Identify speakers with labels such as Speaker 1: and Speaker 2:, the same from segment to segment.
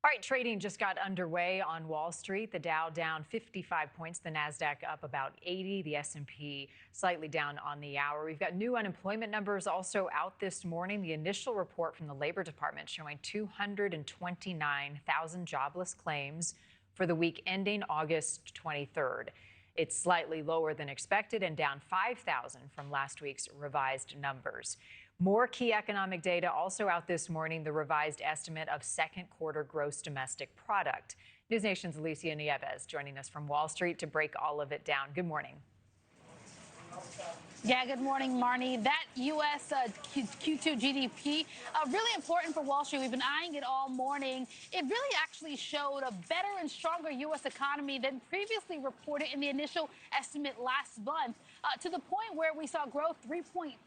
Speaker 1: All right, trading just got underway on Wall Street. The Dow down 55 points, the Nasdaq up about 80, the S&P slightly down on the hour. We've got new unemployment numbers also out this morning. The initial report from the Labor Department showing 229,000 jobless claims for the week ending August 23rd. It's slightly lower than expected and down 5,000 from last week's revised numbers. More key economic data also out this morning, the revised estimate of second quarter gross domestic product. NewsNation's Alicia Nieves joining us from Wall Street to break all of it down. Good morning.
Speaker 2: Yeah, good morning, Marni. That U.S. Q2 GDP, really important for Wall Street. We've been eyeing it all morning. It really actually showed a better and stronger U.S. economy than previously reported in the initial estimate last month, to the point where we saw growth 3.3%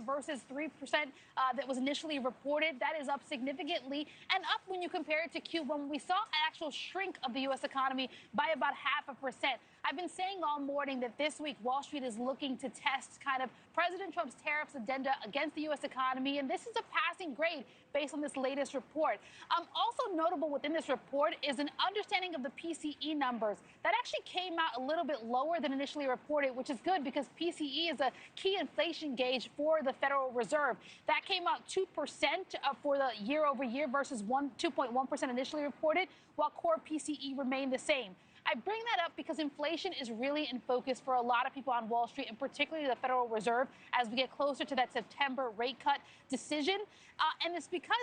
Speaker 2: versus 3% that was initially reported. That is up significantly and up when you compare it to Q1, when we saw an actual shrink of the U.S. economy by about 0.5%. I've been saying all morning that this week Wall Street is looking to test kind of President Trump's tariffs agenda against the U.S. economy, and this is a passing grade based on this latest report. Also notable within this report is an understanding of the PCE numbers. That actually came out a little bit lower than initially reported, which is good because PCE is a key inflation gauge for the Federal Reserve. That came out 2% for the year over year versus 2.1% initially reported, while core PCE remained the same. I bring that up because inflation is really in focus for a lot of people on Wall Street, and particularly the Federal Reserve, as we get closer to that September rate cut decision. And it's because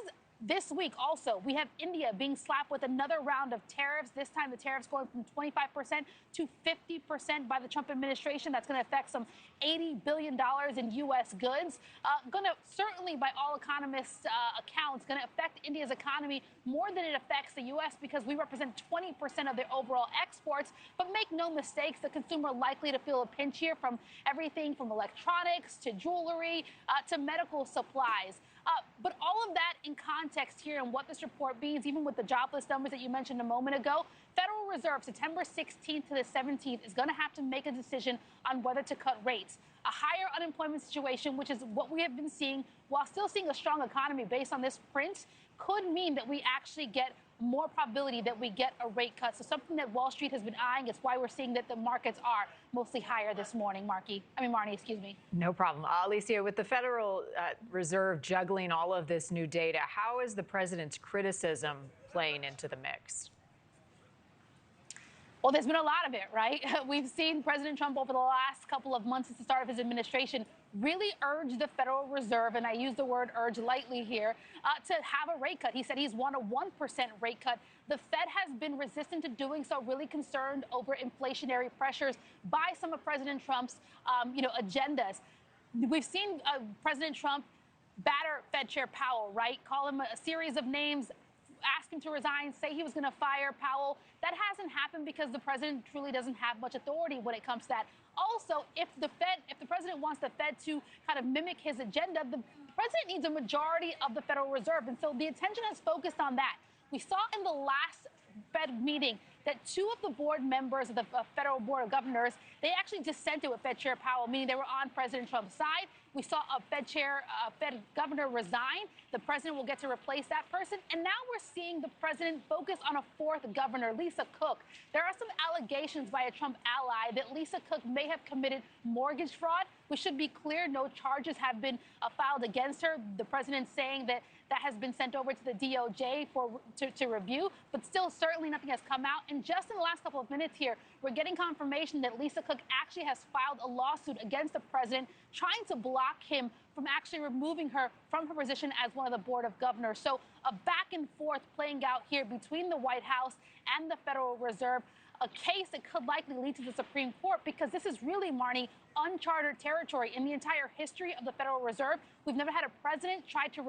Speaker 2: this week also we have India being slapped with another round of tariffs. This time the tariffs going from 25% to 50% by the Trump administration. That's going to affect some $80 billion in U.S. goods. Going to certainly, by all economists' accounts, going to affect India's economy more than it affects the U.S. because we represent 20% of their overall exports. But make no mistakes, the consumer likely to feel a pinch here from everything from electronics to jewelry to medical supplies. But all of that in context here and what this report means, even with the jobless numbers that you mentioned a moment ago, Federal Reserve, September 16th to the 17th, is going to have to make a decision on whether to cut rates. A higher unemployment situation, which is what we have been seeing, while still seeing a strong economy based on this print, could mean that we actually get more probability that we get a rate cut. So something that Wall Street has been eyeing. It's why we're seeing that the markets are mostly higher this morning, Marni, excuse me.
Speaker 1: No problem. Alicia, with the Federal Reserve juggling all of this new data, how is the president's criticism playing into the mix?
Speaker 2: Well, there's been a lot of it, right? We've seen President Trump over the last couple of months since the start of his administration really urge the Federal Reserve, and I use the word urge lightly here, to have a rate cut. He said he's won a 1% rate cut. The Fed has been resistant to doing so, really concerned over inflationary pressures by some of President Trump's, agendas. We've seen President Trump batter Fed Chair Powell, right? Call him a series of names, ask him to resign, say he was going to fire Powell. That hasn't happened because the president truly doesn't have much authority when it comes to that. Also, if the president wants the Fed to kind of mimic his agenda, the president needs a majority of the Federal Reserve. And so the attention has focused on that. We saw in the last Fed meeting that two of the board members of the Federal Board of Governors, they actually dissented with Fed Chair Powell, meaning they were on President Trump's side. We saw a Fed governor resign. The president will get to replace that person. And now we're seeing the president focus on a fourth governor, Lisa Cook. There are some allegations by a Trump ally that Lisa Cook may have committed mortgage fraud. We should be clear, no charges have been filed against her. The president saying that has been sent over to the DOJ to review, but still certainly nothing has come out. And just in the last couple of minutes here, we're getting confirmation that Lisa Cook actually has filed a lawsuit against the president, trying to block him from actually removing her from her position as one of the Board of Governors. So a back and forth playing out here between the White House and the Federal Reserve, a case that could likely lead to the Supreme Court, because this is really, Marni, uncharted territory in the entire history of the Federal Reserve. We've never had a president try to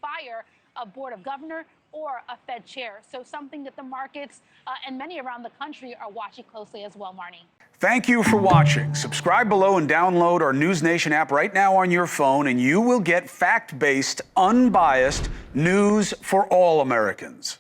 Speaker 2: fire a Board of Governor or a Fed chair. So something that the markets and many around the country are watching closely as well, Marni.
Speaker 3: Thank you for watching. Subscribe below and download our NewsNation app right now on your phone, and you will get fact-based, unbiased news for all Americans.